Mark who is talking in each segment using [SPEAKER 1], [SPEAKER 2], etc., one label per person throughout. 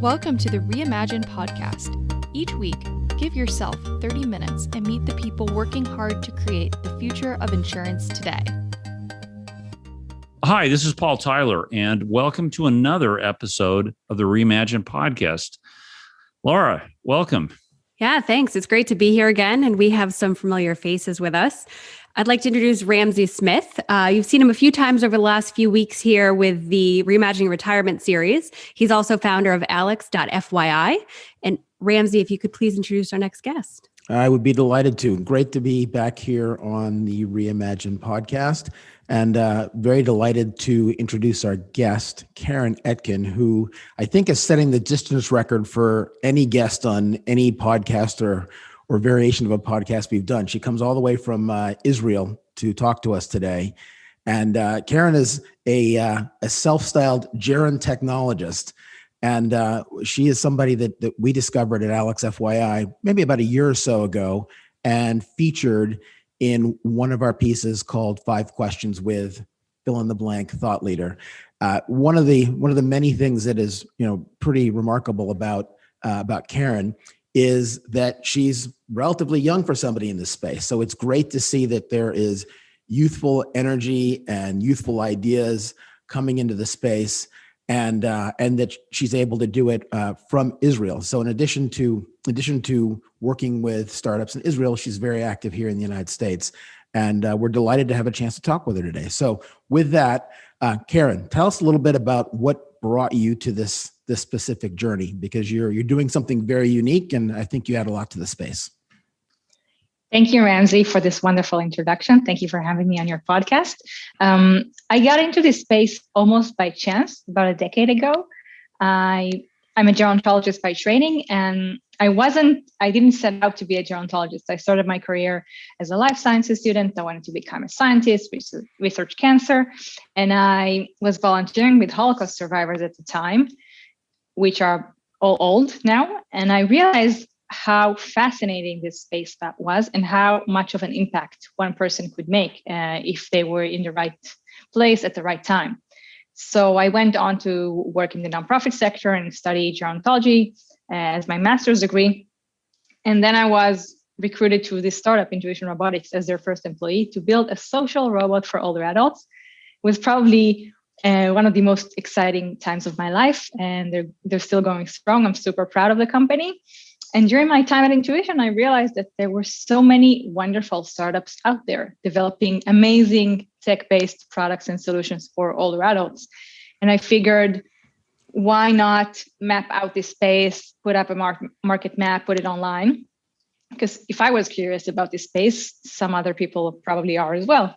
[SPEAKER 1] Welcome to the Reimagine podcast. Each week, give yourself 30 minutes and meet the people working hard to create the future of insurance today.
[SPEAKER 2] Hi, this is Paul Tyler, and welcome to another episode of the Reimagine podcast. Laura, welcome.
[SPEAKER 3] Yeah, thanks. It's great to be here again, and we have some familiar faces with us. I'd like to introduce Ramsey Smith. You've seen him a few times over the last few weeks here with the Reimagining Retirement series. He's also founder of Alex.fyi. And Ramsey, if you could please introduce our next guest.
[SPEAKER 4] I would be delighted to. Great to be back here on the Reimagine podcast, and very delighted to introduce our guest, Keren Etkin, who I think is setting the distance record for any guest on any podcast or variation of a podcast we've done. She comes all the way from Israel to talk to us today. And Keren is a self-styled gerontechnologist. And she is somebody that we discovered at Alex FYI maybe about a year or so ago and featured in one of our pieces called 5 Questions with fill in the blank thought leader. One of the many things that is pretty remarkable about Keren is that she's relatively young for somebody in this space. So it's great to see that there is youthful energy and youthful ideas coming into the space, and that she's able to do it from Israel. So in addition to working with startups in Israel, she's very active here in the United States, and we're delighted to have a chance to talk with her today. So with that, Keren, tell us a little bit about what brought you to this specific journey, because you're doing something very unique, and I think you add a lot to the space.
[SPEAKER 5] Thank you, Ramsey, for this wonderful introduction. Thank you for having me on your podcast. I got into this space almost by chance about a decade ago. I'm a gerontologist by training, and I didn't set out to be a gerontologist. I started my career as a life sciences student. I wanted to become a scientist, research cancer, and I was volunteering with Holocaust survivors at the time, which are all old now. And I realized how fascinating this space that was and how much of an impact one person could make if they were in the right place at the right time. So I went on to work in the nonprofit sector and study gerontology as my master's degree. And then I was recruited to this startup, Intuition Robotics, as their first employee to build a social robot for older adults. It was probably one of the most exciting times of my life, and they're still going strong. I'm super proud of the company. And during my time at Intuition, I realized that there were so many wonderful startups out there developing amazing tech-based products and solutions for older adults. And I figured, why not map out this space, put up a market map, put it online? Because if I was curious about this space, some other people probably are as well.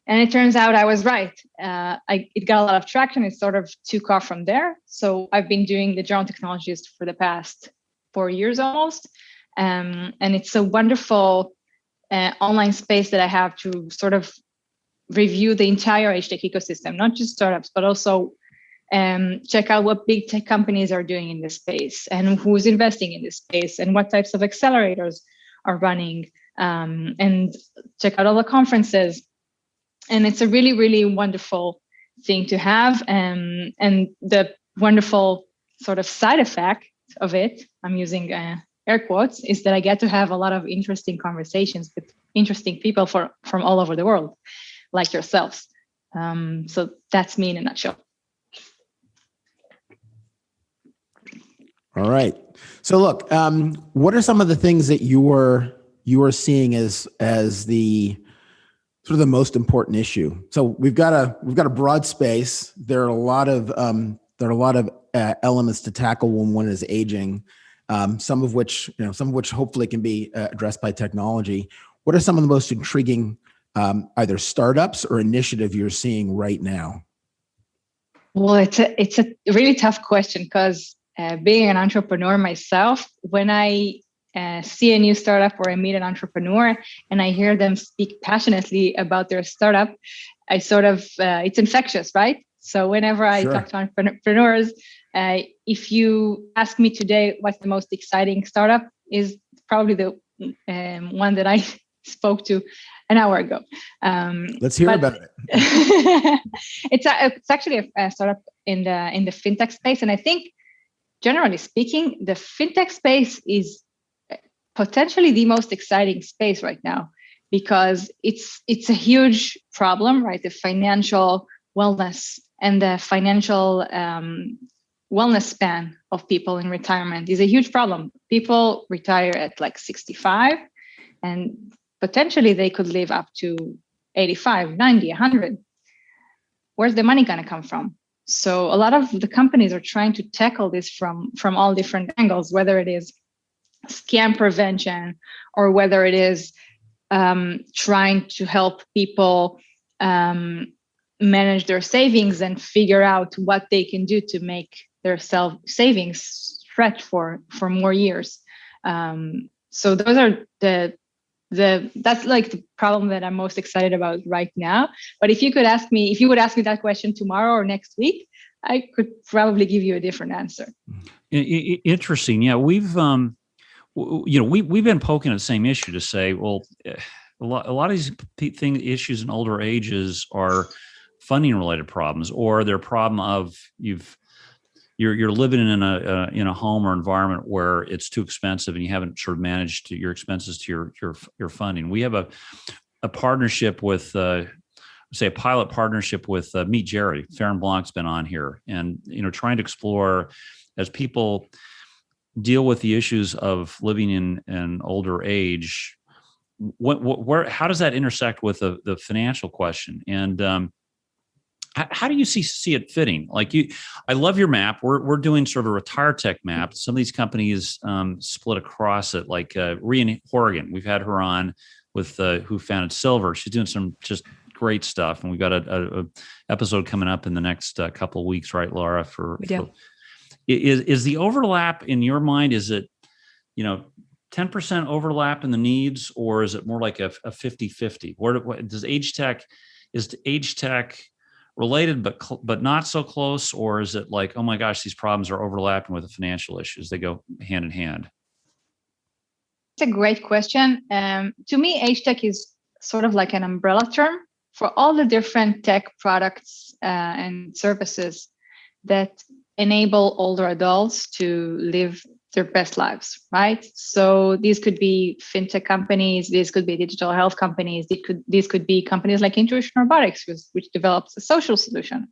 [SPEAKER 5] And it turns out I was right. It got a lot of traction. It sort of took off from there. So I've been doing the Gerontechnologist for the past 4 years almost. And it's a wonderful online space that I have to sort of review the entire age-tech ecosystem, not just startups, but also check out what big tech companies are doing in this space and who's investing in this space and what types of accelerators are running, and check out all the conferences. And it's a really, really wonderful thing to have. And the wonderful sort of side effect of it, I'm using air quotes, is that I get to have a lot of interesting conversations with interesting people from all over the world, like yourselves. So that's me in a nutshell.
[SPEAKER 4] All right. So look, what are some of the things that you are seeing as the sort of the most important issue? So we've got a broad space. There are a lot of elements to tackle when one is aging. Some of which hopefully can be addressed by technology. What are some of the most intriguing either startups or initiative you're seeing right now?
[SPEAKER 5] Well, it's a really tough question because being an entrepreneur myself, when I see a new startup or I meet an entrepreneur and I hear them speak passionately about their startup, I sort of, it's infectious, right? So whenever I talk to entrepreneurs, if you ask me today what's the most exciting startup, is probably the one that I spoke to an hour ago.
[SPEAKER 4] Let's hear about it.
[SPEAKER 5] It's actually a startup in the fintech space, and I think generally speaking, the fintech space is potentially the most exciting space right now, because it's a huge problem, right? The financial wellness and the financial wellness span of people in retirement is a huge problem. People retire at like 65, and potentially they could live up to 85, 90, 100. Where's the money going to come from? So a lot of the companies are trying to tackle this from all different angles, whether it is scam prevention or whether it is trying to help people manage their savings and figure out what they can do to make their savings stretch for more years. So those are that's like the problem that I'm most excited about right now. But if you would ask me that question tomorrow or next week, I could probably give you a different answer.
[SPEAKER 2] Interesting. Yeah, we've been poking at the same issue to say, well, a lot of these issues in older ages are funding related problems, or they're a problem of you're living in a home or environment where it's too expensive and you haven't sort of managed your expenses to your funding. We have a partnership with a pilot partnership with Meet Jerry. Farron Blanc's been on here, and trying to explore, as people deal with the issues of living in an older age, how does that intersect with the financial question? And how do you see it fitting? I love your map. We're doing sort of a retire tech map. Some of these companies split across it, like Re in Oregon. We've had her on with who founded Silver. She's doing some just great stuff, and we've got a episode coming up in the next couple of weeks, right, Laura? Is the overlap in your mind? Is it 10% overlap in the needs, or is it more like a 50-50? Is age tech related but not so close, or is it like, oh my gosh, these problems are overlapping with the financial issues? They go hand in hand.
[SPEAKER 5] It's a great question. To me, age tech is sort of like an umbrella term for all the different tech products and services that enable older adults to live their best lives, right? So these could be fintech companies, these could be digital health companies, these could be companies like Intuition Robotics, which develops a social solution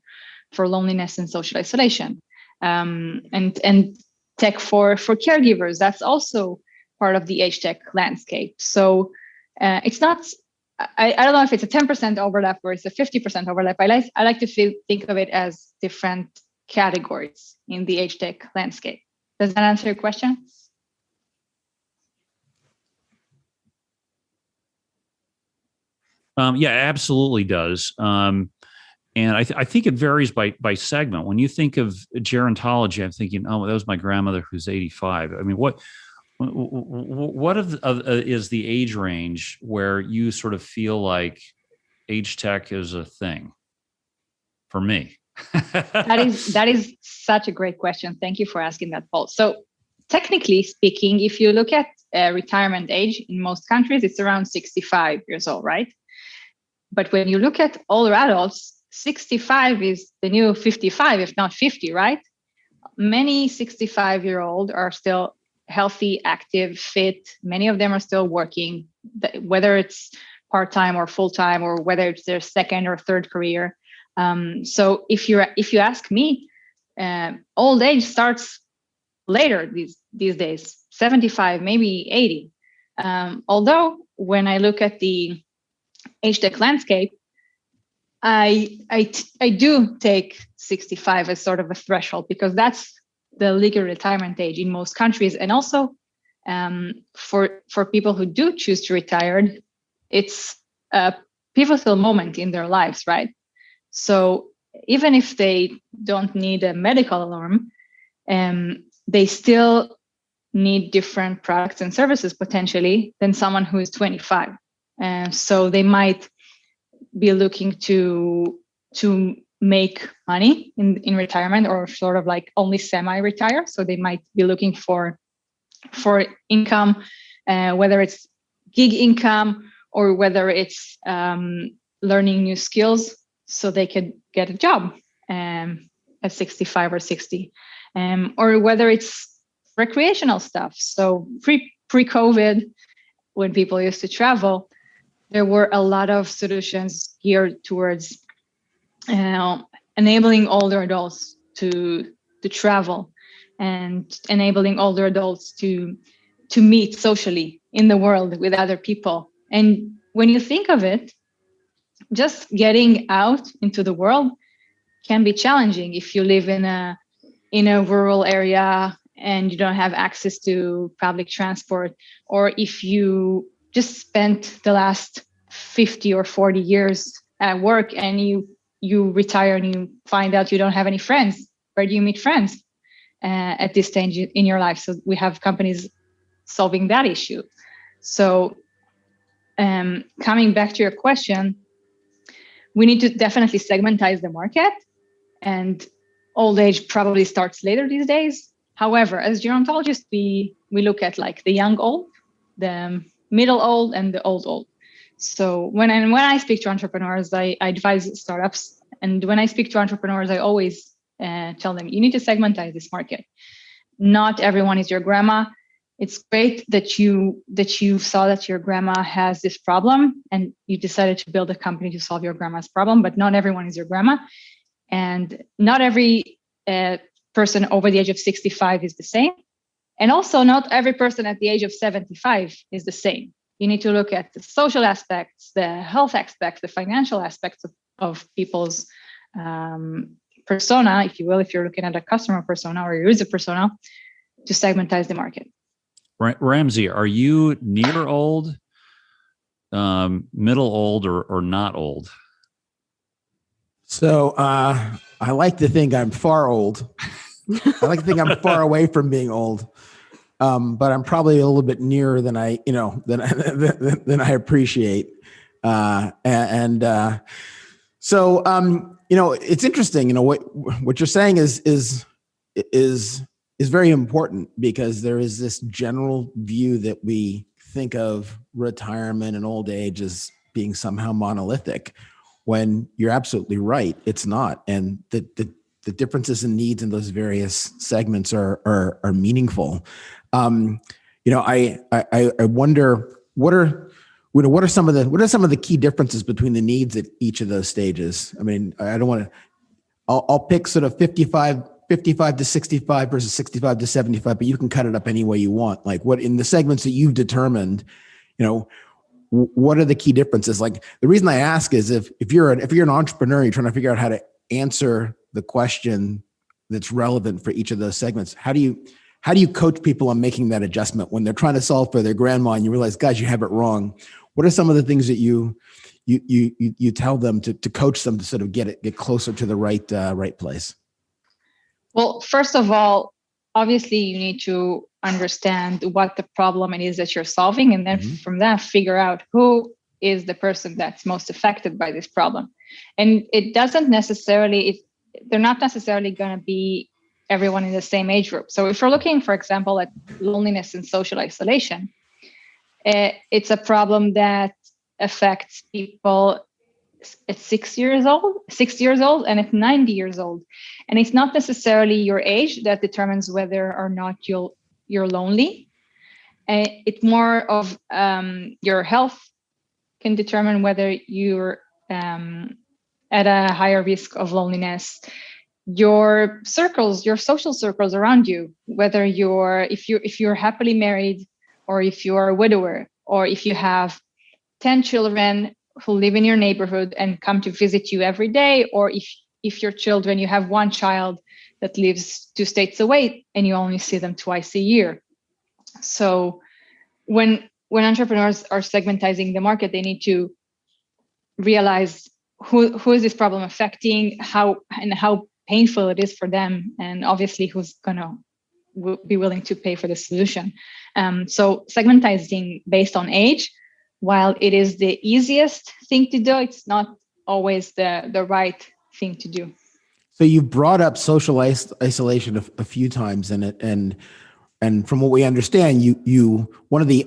[SPEAKER 5] for loneliness and social isolation, and tech for caregivers. That's also part of the age tech landscape. So it's not. I don't know if it's a 10% overlap or it's a 50% overlap. I like to think of it as different categories in the age tech landscape. Does that answer your question?
[SPEAKER 2] Yeah, absolutely does. And I think it varies by segment. When you think of gerontology, I'm thinking, oh, that was my grandmother who's 85. I mean, what is the age range where you sort of feel like age tech is a thing for me?
[SPEAKER 5] That is such a great question. Thank you for asking that, Paul. So technically speaking, if you look at retirement age in most countries, it's around 65 years old, right? But when you look at older adults, 65 is the new 55, if not 50, right? Many 65-year-olds are still healthy, active, fit. Many of them are still working, whether it's part-time or full-time, or whether it's their second or third career. So if you ask me, old age starts later these days, 75, maybe 80. Although when I look at the age tech landscape, I do take 65 as sort of a threshold, because that's the legal retirement age in most countries. And also for people who do choose to retire, it's a pivotal moment in their lives, right? So even if they don't need a medical alarm, they still need different products and services potentially than someone who is 25. So they might be looking to make money in retirement, or sort of like only semi-retire. So they might be looking for income, whether it's gig income or whether it's learning new skills, so they could get a job at 65 or 60. or whether it's recreational stuff. So pre-COVID, when people used to travel, there were a lot of solutions geared towards enabling older adults to travel and enabling older adults to meet socially in the world with other people. And when you think of it, just getting out into the world can be challenging if you live in a rural area and you don't have access to public transport, or if you just spent the last 50 or 40 years at work and you retire and you find out you don't have any friends. Where do you meet friends at this stage in your life? So we have companies solving that issue. So coming back to your question, we need to definitely segmentize the market, and old age probably starts later these days. However, as gerontologists, we look at like the young old, the middle old, and the old. So when I speak to entrepreneurs, I advise startups. And when I speak to entrepreneurs, I always tell them, you need to segmentize this market. Not everyone is your grandma. It's great that you saw that your grandma has this problem and you decided to build a company to solve your grandma's problem, but not everyone is your grandma. And not every person over the age of 65 is the same. And also not every person at the age of 75 is the same. You need to look at the social aspects, the health aspects, the financial aspects of people's persona, if you will, if you're looking at a customer persona or a user persona, to segmentize the market.
[SPEAKER 2] Ramsey, are you near old, middle old, or not old?
[SPEAKER 4] So I like to think I'm far old. I like to think I'm far away from being old, but I'm probably a little bit nearer than I appreciate. So it's interesting. What you're saying is very important, because there is this general view that we think of retirement and old age as being somehow monolithic, when you're absolutely right, it's not. And the differences in needs in those various segments are meaningful. I wonder what are some of the key differences between the needs at each of those stages. I mean, I'll pick sort of 55 to 65 versus 65 to 75, but you can cut it up any way you want. Like, what in the segments that you've determined, what are the key differences? Like, the reason I ask is if you're an entrepreneur, you're trying to figure out how to answer the question that's relevant for each of those segments. How do you coach people on making that adjustment when they're trying to solve for their grandma and you realize, guys, you have it wrong? What are some of the things that you tell them to coach them to sort of get closer to the right place?
[SPEAKER 5] Well, first of all, obviously you need to understand what the problem it is that you're solving, and then from that figure out who is the person that's most affected by this problem. And they're not necessarily going to be everyone in the same age group. So if we're looking, for example, at loneliness and social isolation, it's a problem that affects people at 6 years old, and at 90 years old. And it's not necessarily your age that determines whether or not you're lonely. It's more of your health can determine whether you're at a higher risk of loneliness. Your social circles around you, whether if you're happily married, or if you're a widower, or if you have 10 children who live in your neighborhood and come to visit you every day, or if your children, you have one child that lives 2 states away and you only see them twice a year. So when entrepreneurs are segmentizing the market, they need to realize who is this problem affecting, how painful it is for them, and obviously who's going to be willing to pay for the solution. So segmentizing based on age, while it is the easiest thing to do, it's not always the right thing to do.
[SPEAKER 4] So you've brought up social isolation a few times in it, and from what we understand, you one of the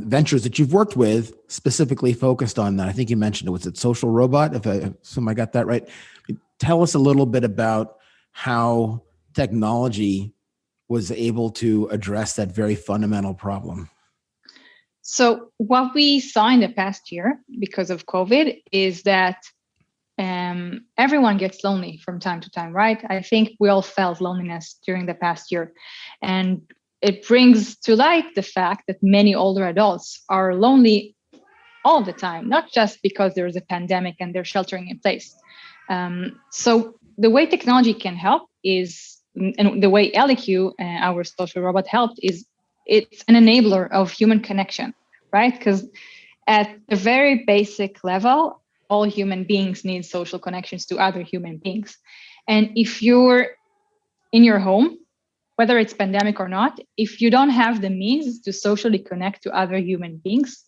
[SPEAKER 4] ventures that you've worked with specifically focused on that. I think you mentioned it. Was it Social Robot? If I got that right. Tell us a little bit about how technology was able to address that very fundamental problem?
[SPEAKER 5] So what we saw in the past year because of COVID is that everyone gets lonely from time to time, right? I think we all felt loneliness during the past year. And it brings to light the fact that many older adults are lonely all the time, not just because there is a pandemic and they're sheltering in place. So the way technology can help is, and the way LEQ, our social robot, helped is it's an enabler of human connection, right? Because at a very basic level, all human beings need social connections to other human beings. And if you're in your home, whether it's pandemic or not, if you don't have the means to socially connect to other human beings,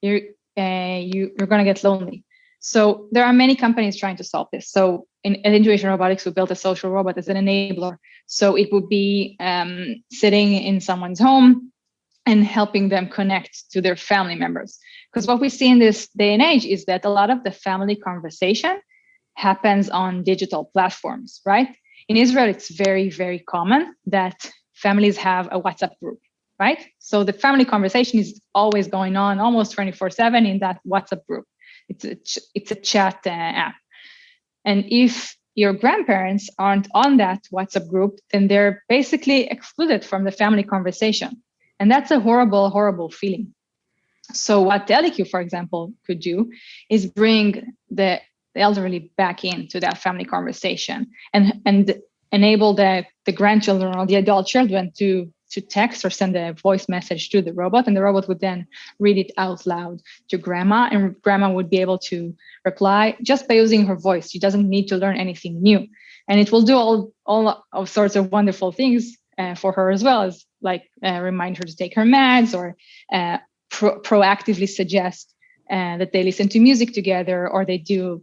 [SPEAKER 5] you're going to get lonely. So there are many companies trying to solve this. So at Intuition Robotics, we built a social robot as an enabler. So it would be sitting in someone's home and helping them connect to their family members. Because what we see in this day and age is that a lot of the family conversation happens on digital platforms, right? In Israel, it's very, very common that families have a WhatsApp group, right? So the family conversation is always going on almost 24/7 in that WhatsApp group. It's a chat app. And if your grandparents aren't on that WhatsApp group, then they're basically excluded from the family conversation. And that's a horrible, horrible feeling. So what LEQ, for example, could do is bring the elderly back into that family conversation and enable the grandchildren or the adult children to text or send a voice message to the robot, and the robot would then read it out loud to grandma, and grandma would be able to reply just by using her voice. She doesn't need to learn anything new, and it will do all sorts of wonderful things for her as well, as like remind her to take her meds or proactively suggest that they listen to music together, or they do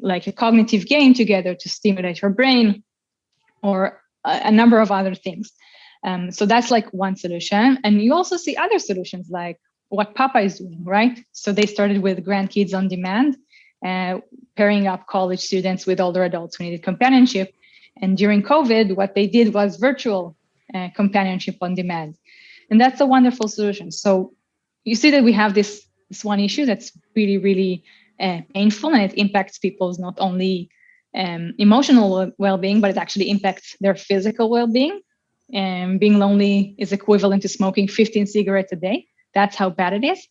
[SPEAKER 5] like a cognitive game together to stimulate her brain, or a number of other things. So that's like one solution. And you also see other solutions like what Papa is doing, right? So they started with grandkids on demand, pairing up college students with older adults who needed companionship. And during COVID, what they did was virtual companionship on demand. And that's a wonderful solution. So you see that we have this one issue that's really, really painful, and it impacts people's not only emotional well-being, but it actually impacts their physical well-being. Being lonely is equivalent to smoking 15 cigarettes a day. That's how bad it is.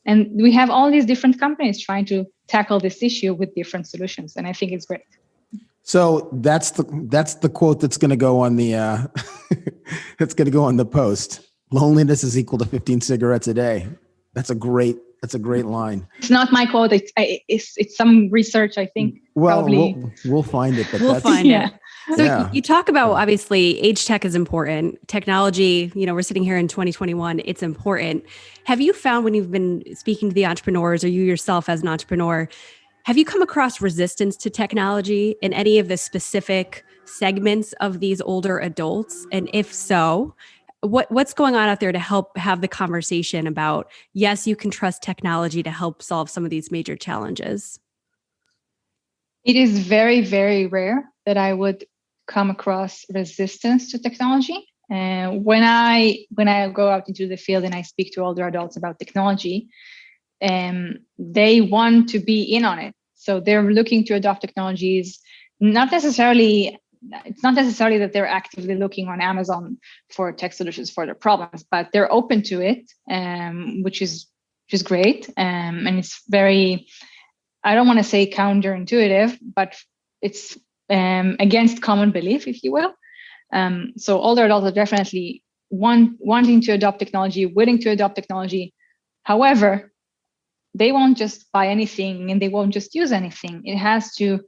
[SPEAKER 5] And we have all these different companies trying to tackle this issue with different solutions. And I think it's great.
[SPEAKER 4] So that's the quote that's going to go on the that's going to go on the post. Loneliness is equal to 15 cigarettes a day. That's a great line.
[SPEAKER 5] It's not my quote. It's some research, I think.
[SPEAKER 4] Well,
[SPEAKER 5] probably.
[SPEAKER 4] we'll find it. But
[SPEAKER 3] we'll find it. So
[SPEAKER 4] yeah.
[SPEAKER 3] You talk about, obviously, age tech is important. Technology, we're sitting here in 2021, it's important. Have you found, when you've been speaking to the entrepreneurs, or you yourself as an entrepreneur, have you come across resistance to technology in any of the specific segments of these older adults? And if so, what's going on out there to help have the conversation about, yes, you can trust technology to help solve some of these major challenges?
[SPEAKER 5] It is very, very rare that I would come across resistance to technology. When I go out into the field and I speak to older adults about technology, they want to be in on it. So they're looking to adopt technologies, it's not necessarily that they're actively looking on Amazon for tech solutions for their problems, but they're open to it, which is great. And it's very, I don't want to say counterintuitive, but it's against common belief, if you will. So older adults are definitely wanting to adopt technology, willing to adopt technology. However, they won't just buy anything and they won't just use anything. It has to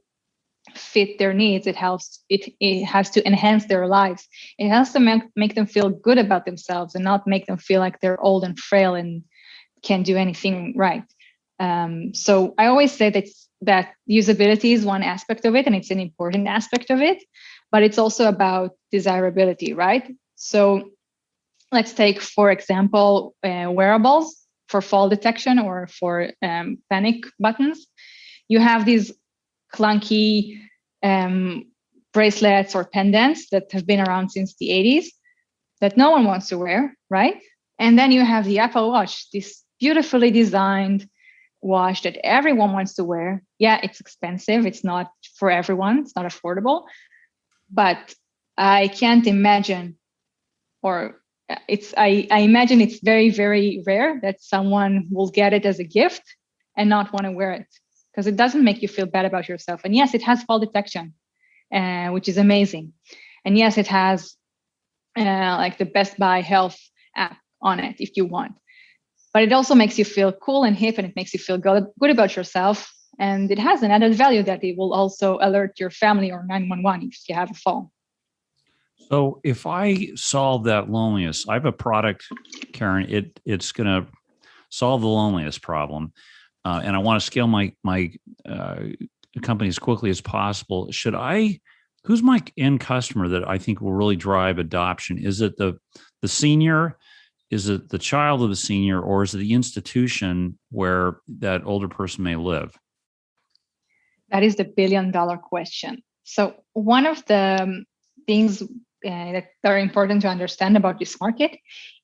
[SPEAKER 5] fit their needs. It has to enhance their lives. It has to make them feel good about themselves and not make them feel like they're old and frail and can't do anything right. So I always say that usability is one aspect of it, and it's an important aspect of it, but it's also about desirability, right? So let's take, for example, wearables for fall detection or for panic buttons. You have these clunky bracelets or pendants that have been around since the 80s that no one wants to wear, right? And then you have the Apple Watch, this beautifully designed watch that everyone wants to wear. Yeah, it's expensive. It's not for everyone. It's not affordable. But I can't imagine, or I imagine it's very, very rare that someone will get it as a gift and not want to wear it, because it doesn't make you feel bad about yourself. And yes, it has fall detection, which is amazing. And yes, it has like the Best Buy Health app on it if you want. But it also makes you feel cool and hip, and it makes you feel good about yourself. And it has an added value that it will also alert your family or 911 if you have a fall.
[SPEAKER 2] So if I solve that loneliness, I have a product, Keren, it's going to solve the loneliness problem. And I want to scale my company as quickly as possible. Who's my end customer that I think will really drive adoption? Is it the senior? Is it the child of the senior, or is it the institution where that older person may live?
[SPEAKER 5] That is the billion-dollar question. So one of the things that are important to understand about this market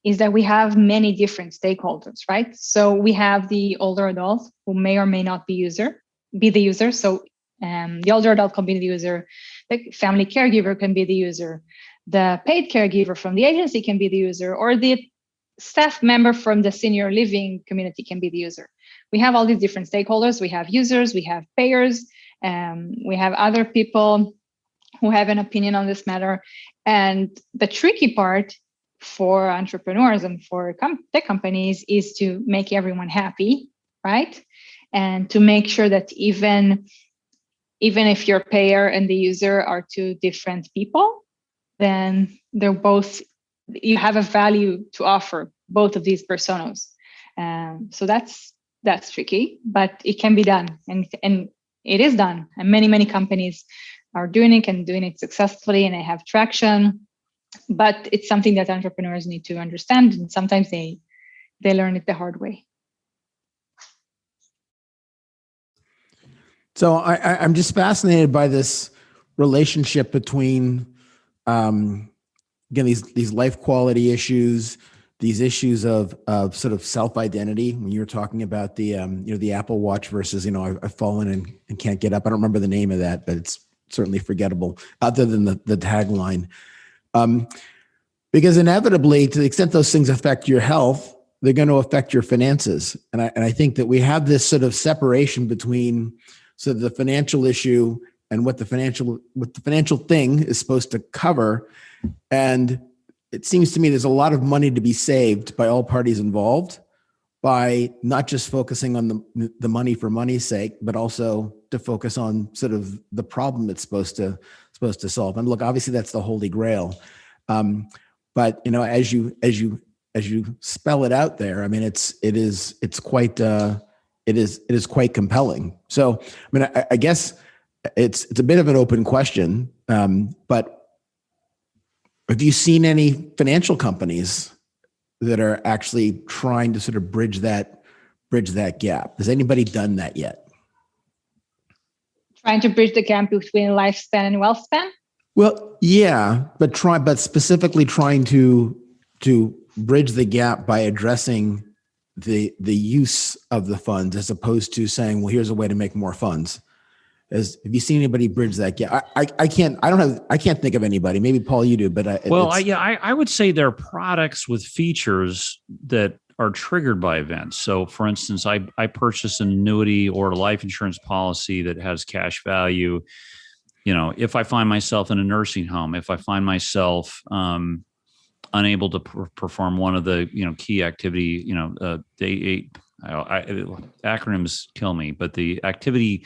[SPEAKER 5] is that we have many different stakeholders, right? So we have the older adult who may or may not be the user. So the older adult can be the user, the family caregiver can be the user, the paid caregiver from the agency can be the user, or the staff member from the senior living community can be the user. We have all these different stakeholders. We have users, we have payers, we have other people who have an opinion on this matter. And the tricky part for entrepreneurs and for tech companies is to make everyone happy, right? And to make sure that even if your payer and the user are two different people, then you have a value to offer both of these personas. So that's tricky, but it can be done, and it is done. And many companies are doing it and doing it successfully, and they have traction. But it's something that entrepreneurs need to understand, and sometimes they learn it the hard way.
[SPEAKER 4] So I'm just fascinated by this relationship between, again, these life quality issues, these issues of sort of self-identity. When you were talking about the Apple Watch versus, I've fallen and can't get up. I don't remember the name of that, but it's certainly forgettable other than the tagline. Because inevitably, to the extent those things affect your health, they're going to affect your finances. And I think that we have this sort of separation between sort of the financial issue and what the financial thing is supposed to cover. And it seems to me there's a lot of money to be saved by all parties involved by not just focusing on the money for money's sake, but also to focus on sort of the problem it's supposed to solve. And look, obviously that's the holy grail. But as you spell it out there, I mean, it is quite compelling. So, I mean, I guess it's a bit of an open question, but have you seen any financial companies that are actually trying to sort of bridge that gap? Has anybody done that yet?
[SPEAKER 5] Trying to bridge the gap between lifespan and wealth span?
[SPEAKER 4] Well, yeah, but specifically trying to bridge the gap by addressing the use of the funds, as opposed to saying, well, here's a way to make more funds. Have you seen anybody bridge that gap? I can't think of anybody. Maybe Paul, you do, but
[SPEAKER 2] I would say there are products with features that are triggered by events. So, for instance, I purchased an annuity or a life insurance policy that has cash value. If I find myself in a nursing home, if I find myself unable to perform one of the key activity, acronyms kill me, but the activity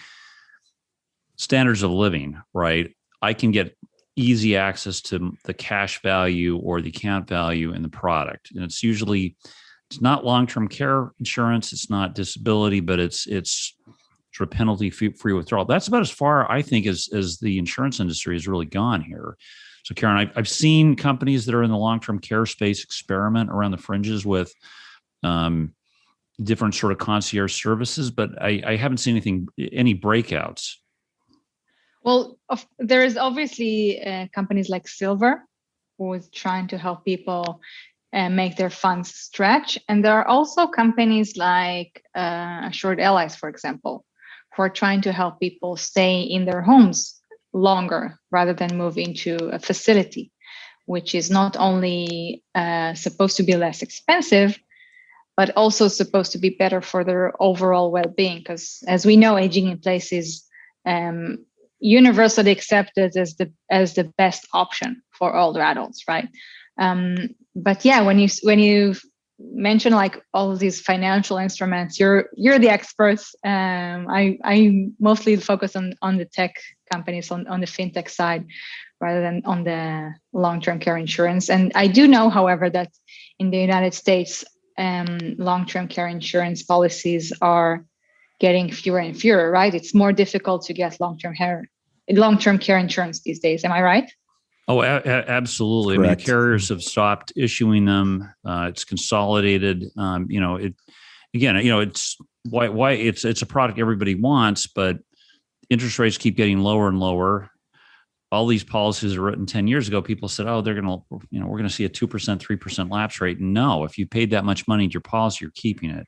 [SPEAKER 2] standards of living, right? I can get easy access to the cash value or the account value in the product. And it's not long-term care insurance. It's not disability, but it's sort of penalty-free withdrawal. That's about as far, I think, as the insurance industry has really gone here. So, Keren, I've seen companies that are in the long-term care space experiment around the fringes with different sort of concierge services, but I haven't seen any breakouts.
[SPEAKER 5] Well, there is obviously companies like Silver, who is trying to help people make their funds stretch. And there are also companies like Assured Allies, for example, who are trying to help people stay in their homes longer rather than move into a facility, which is not only supposed to be less expensive, but also supposed to be better for their overall well-being. Because as we know, aging in place is universally accepted as the best option for older adults, right? But yeah, when you mention like all of these financial instruments, you're the experts. I mostly focus on the tech companies, on the fintech side, rather than on the long-term care insurance. And I do know, however, that in the United States, long-term care insurance policies are getting fewer and fewer, right? It's more difficult to get long-term care insurance these days. Am I right?
[SPEAKER 2] Oh, absolutely.
[SPEAKER 4] Correct.
[SPEAKER 2] I mean, carriers have stopped issuing them. It's consolidated. It's why it's a product everybody wants, but interest rates keep getting lower and lower. All these policies are written 10 years ago. People said, "Oh, we're going to see a 2%, 3% lapse rate." No, if you paid that much money into your policy, you're keeping it.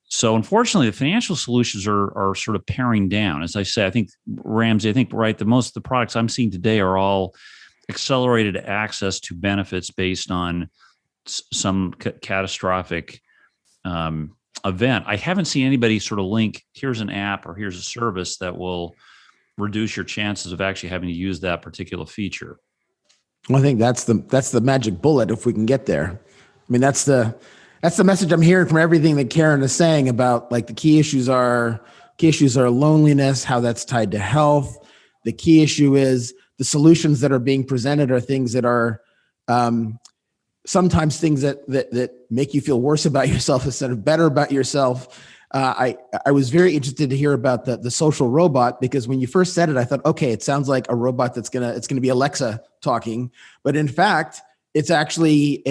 [SPEAKER 2] So unfortunately, the financial solutions are sort of paring down. As I say, I think, Ramsey, right, most of the products I'm seeing today are all accelerated access to benefits based on some catastrophic event. I haven't seen anybody sort of link, here's an app or here's a service that will reduce your chances of actually having to use that particular feature.
[SPEAKER 4] Well, I think that's the magic bullet if we can get there. I mean, that's the message I'm hearing from everything that Keren is saying about, like, the key issues are loneliness, how that's tied to health. The key issue is the solutions that are being presented are things that are sometimes things that make you feel worse about yourself instead of better about yourself. I was very interested to hear about the social robot, because when you first said it, I thought, okay, it sounds like a robot it's gonna be Alexa talking, but in fact, it's actually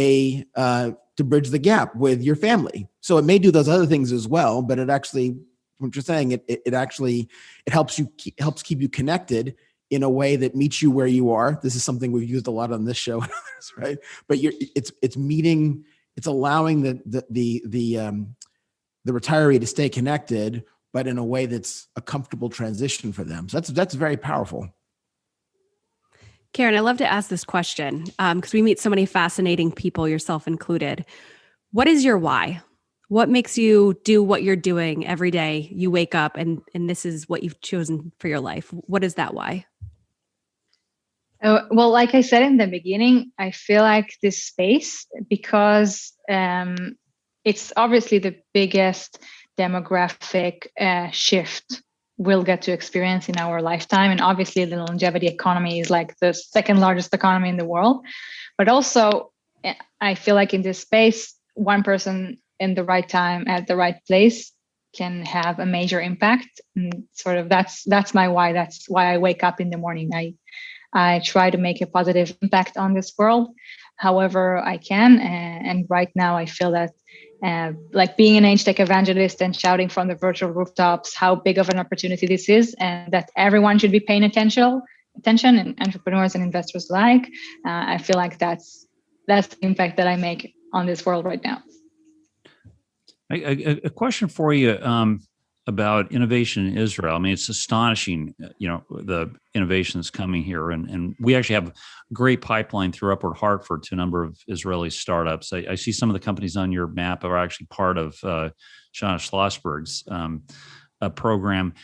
[SPEAKER 4] to bridge the gap with your family. So it may do those other things as well, but it actually, what you're saying, it helps keep you connected in a way that meets you where you are. This is something we've used a lot on this show, right? But it's allowing the retiree to stay connected, but in a way that's a comfortable transition for them. So that's very powerful.
[SPEAKER 3] Keren, I love to ask this question because we meet so many fascinating people, yourself included. What is your why? What makes you do what you're doing every day? You wake up and this is what you've chosen for your life. What is that why?
[SPEAKER 5] Well, like I said in the beginning, I feel like this space, because it's obviously the biggest demographic shift we'll get to experience in our lifetime. And obviously the longevity economy is like the second largest economy in the world. But also, I feel like in this space, one person in the right time at the right place can have a major impact. And sort of that's my why. That's why I wake up in the morning. I try to make a positive impact on this world however I can. And right now I feel that like being an age tech evangelist and shouting from the virtual rooftops how big of an opportunity this is, and that everyone should be paying attention, and entrepreneurs and investors alike. I feel like that's the impact that I make on this world right now.
[SPEAKER 2] A question for you about innovation in Israel. I mean, it's astonishing, the innovation that's coming here. And we actually have a great pipeline through Upward Hartford to a number of Israeli startups. I see some of the companies on your map are actually part of Shana Schlossberg's program.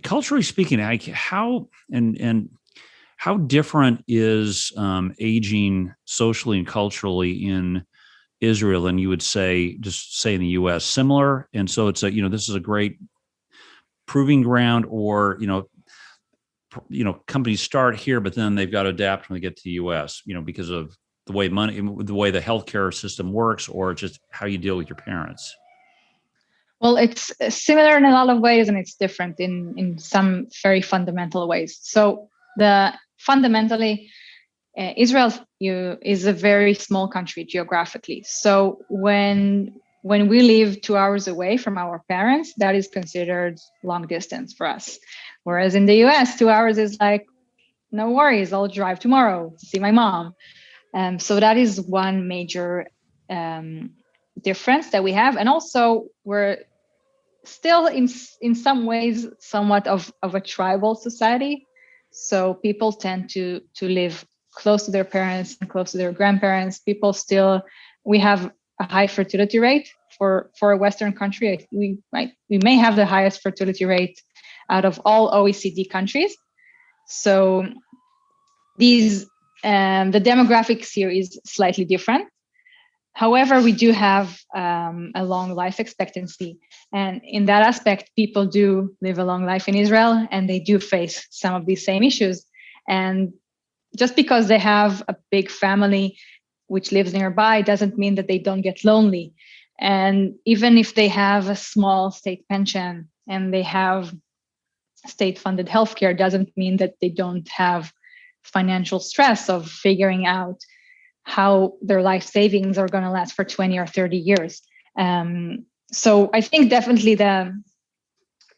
[SPEAKER 2] Culturally speaking, how different is aging socially and culturally in Israel than you would say in the U.S.? Similar, and so it's this is a great proving ground, or companies start here, but then they've got to adapt when they get to the U.S. Because of the way the healthcare system works, or just how you deal with your parents. Well,
[SPEAKER 5] it's similar in a lot of ways, and it's different in some very fundamental ways. So fundamentally, Israel is a very small country geographically. So when when we live 2 hours away from our parents, that is considered long distance for us. Whereas in the US, 2 hours is like, no worries, I'll drive tomorrow to see my mom. So that is one major difference that we have. And also, we're still in some ways somewhat of a tribal society. So people tend to live close to their parents and close to their grandparents. We have a high fertility rate for a Western country. We may have the highest fertility rate out of all OECD countries. So the demographics here is slightly different. However, we do have a long life expectancy. And in that aspect, people do live a long life in Israel, and they do face some of these same issues. And just because they have a big family which lives nearby doesn't mean that they don't get lonely. And even if they have a small state pension and they have state-funded healthcare, doesn't mean that they don't have financial stress of figuring out how their life savings are going to last for 20 or 30 years. So I think definitely the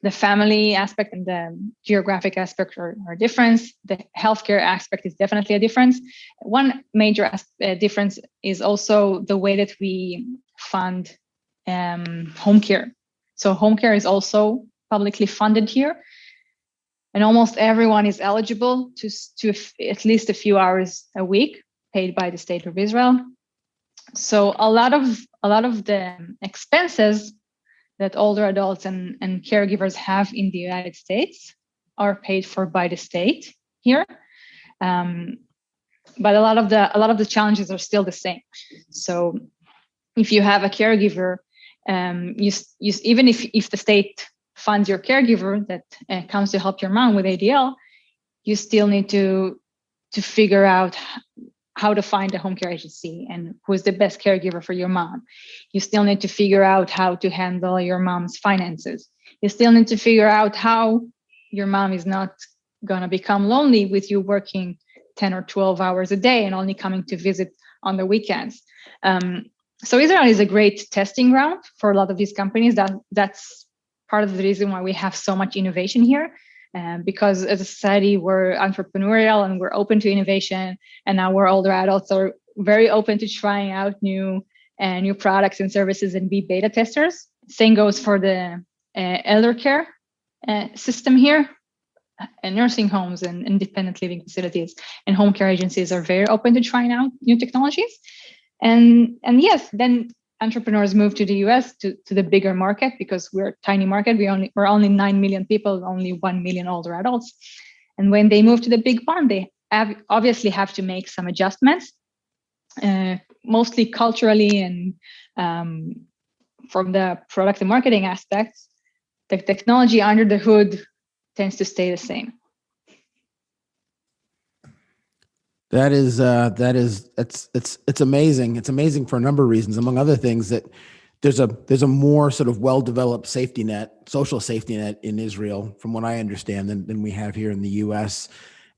[SPEAKER 5] family aspect and the geographic aspect are different. The healthcare aspect is definitely a difference. One major difference is also the way that we fund home care. So home care is also publicly funded here. And almost everyone is eligible to at least a few hours a week paid by the state of Israel. So a lot of the expenses that older adults and caregivers have in the United States are paid for by the state here. But a lot of the challenges are still the same. So if you have a caregiver, even if the state funds your caregiver that comes to help your mom with ADL, you still need to figure out how to find a home care agency and who is the best caregiver for your mom. You still need to figure out how to handle your mom's finances. You still need to figure out how your mom is not going to become lonely with you working 10 or 12 hours a day and only coming to visit on the weekends. So Israel is a great testing ground for a lot of these companies. That's part of the reason why we have so much innovation here. Because as a society, we're entrepreneurial and we're open to innovation. And now we're older adults are very open to trying out new products and services and be beta testers. Same goes for the elder care system here. And nursing homes and independent living facilities and home care agencies are very open to trying out new technologies. And yes, then entrepreneurs move to the US to the bigger market because we're a tiny market. We're only 9 million people, only 1 million older adults. And when they move to the big one, they obviously have to make some adjustments, mostly culturally and from the product and marketing aspects. The technology under the hood tends to stay the same.
[SPEAKER 4] It's amazing. It's amazing for a number of reasons. Among other things, that there's a more sort of well-developed safety net, social safety net in Israel, from what I understand, than we have here in the U.S.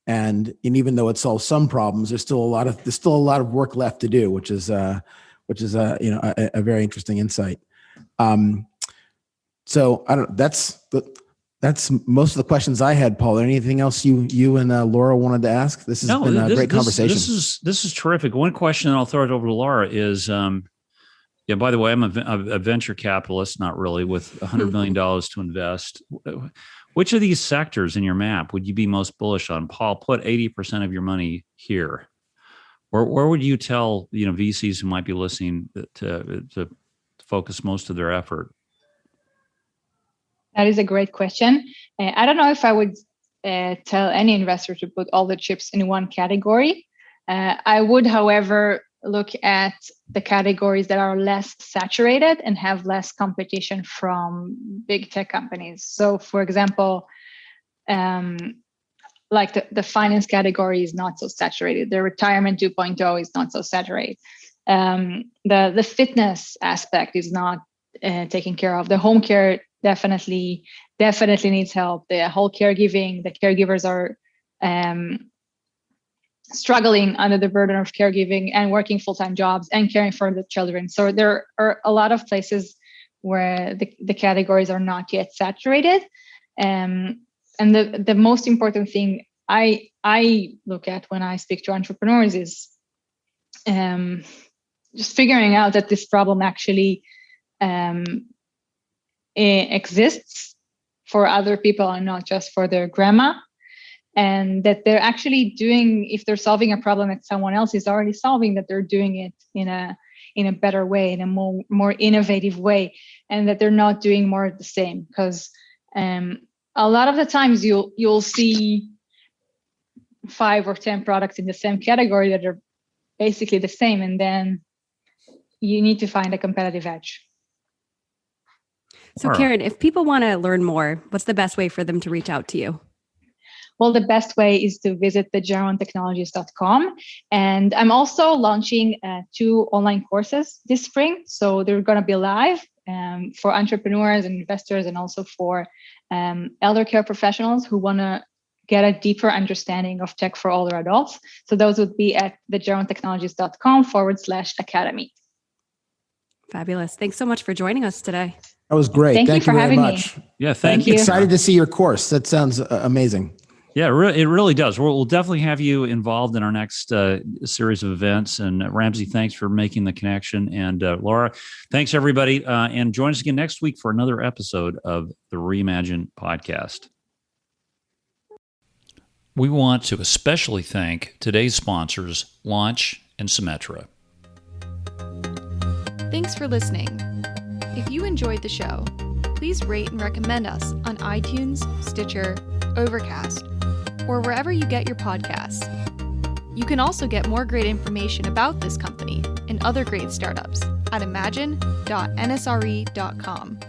[SPEAKER 4] And even though it solves some problems, there's still a lot of work left to do, which is a very interesting insight. So that's most of the questions I had, Paul. Anything else you and Laura wanted to ask? This has been a great conversation.
[SPEAKER 2] This is terrific. One question, and I'll throw it over to Laura, is, by the way, I'm a venture capitalist, not really, with $100 million to invest. Which of these sectors in your map would you be most bullish on? Paul, put 80% of your money here. Where would you tell VCs who might be listening to focus most of their effort?
[SPEAKER 5] That is a great question. I don't know if I would tell any investor to put all the chips in one category. I would, however, look at the categories that are less saturated and have less competition from big tech companies. So, for example, like the finance category is not so saturated. The retirement 2.0 is not so saturated. The fitness aspect is not taken care of. The home care definitely needs help. The whole caregiving, the caregivers are struggling under the burden of caregiving and working full-time jobs and caring for the children. So there are a lot of places where the categories are not yet saturated. And the most important thing I look at when I speak to entrepreneurs is just figuring out that this problem actually exists for other people and not just for their grandma. And that they're actually doing, if they're solving a problem that someone else is already solving, that they're doing it in a better way, in a more innovative way, and that they're not doing more of the same. Because a lot of the times you'll see 5 or 10 products in the same category that are basically the same, and then you need to find a competitive edge.
[SPEAKER 3] So Keren, if people want to learn more, what's the best way for them to reach out to you?
[SPEAKER 5] Well, the best way is to visit the Gerontechnologist.com. And I'm also launching 2 online courses this spring. So they're going to be live for entrepreneurs and investors, and also for elder care professionals who want to get a deeper understanding of tech for older adults. So those would be at thegerontechnologist.com/academy.
[SPEAKER 3] Fabulous. Thanks so much for joining us today.
[SPEAKER 4] That was great.
[SPEAKER 5] Thank you for
[SPEAKER 4] very
[SPEAKER 5] having
[SPEAKER 4] much.
[SPEAKER 5] me.
[SPEAKER 2] Yeah, thank you.
[SPEAKER 4] Excited to see your course. That sounds amazing.
[SPEAKER 2] Yeah, it really does. We'll definitely have you involved in our next series of events. And Ramsey, thanks for making the connection. And Laura, thanks everybody. And join us again next week for another episode of the Reimagine podcast. We want to especially thank today's sponsors, Launch and Symetra.
[SPEAKER 1] Thanks for listening. If you enjoyed the show, please rate and recommend us on iTunes, Stitcher, Overcast, or wherever you get your podcasts. You can also get more great information about this company and other great startups at imagine.nsre.com.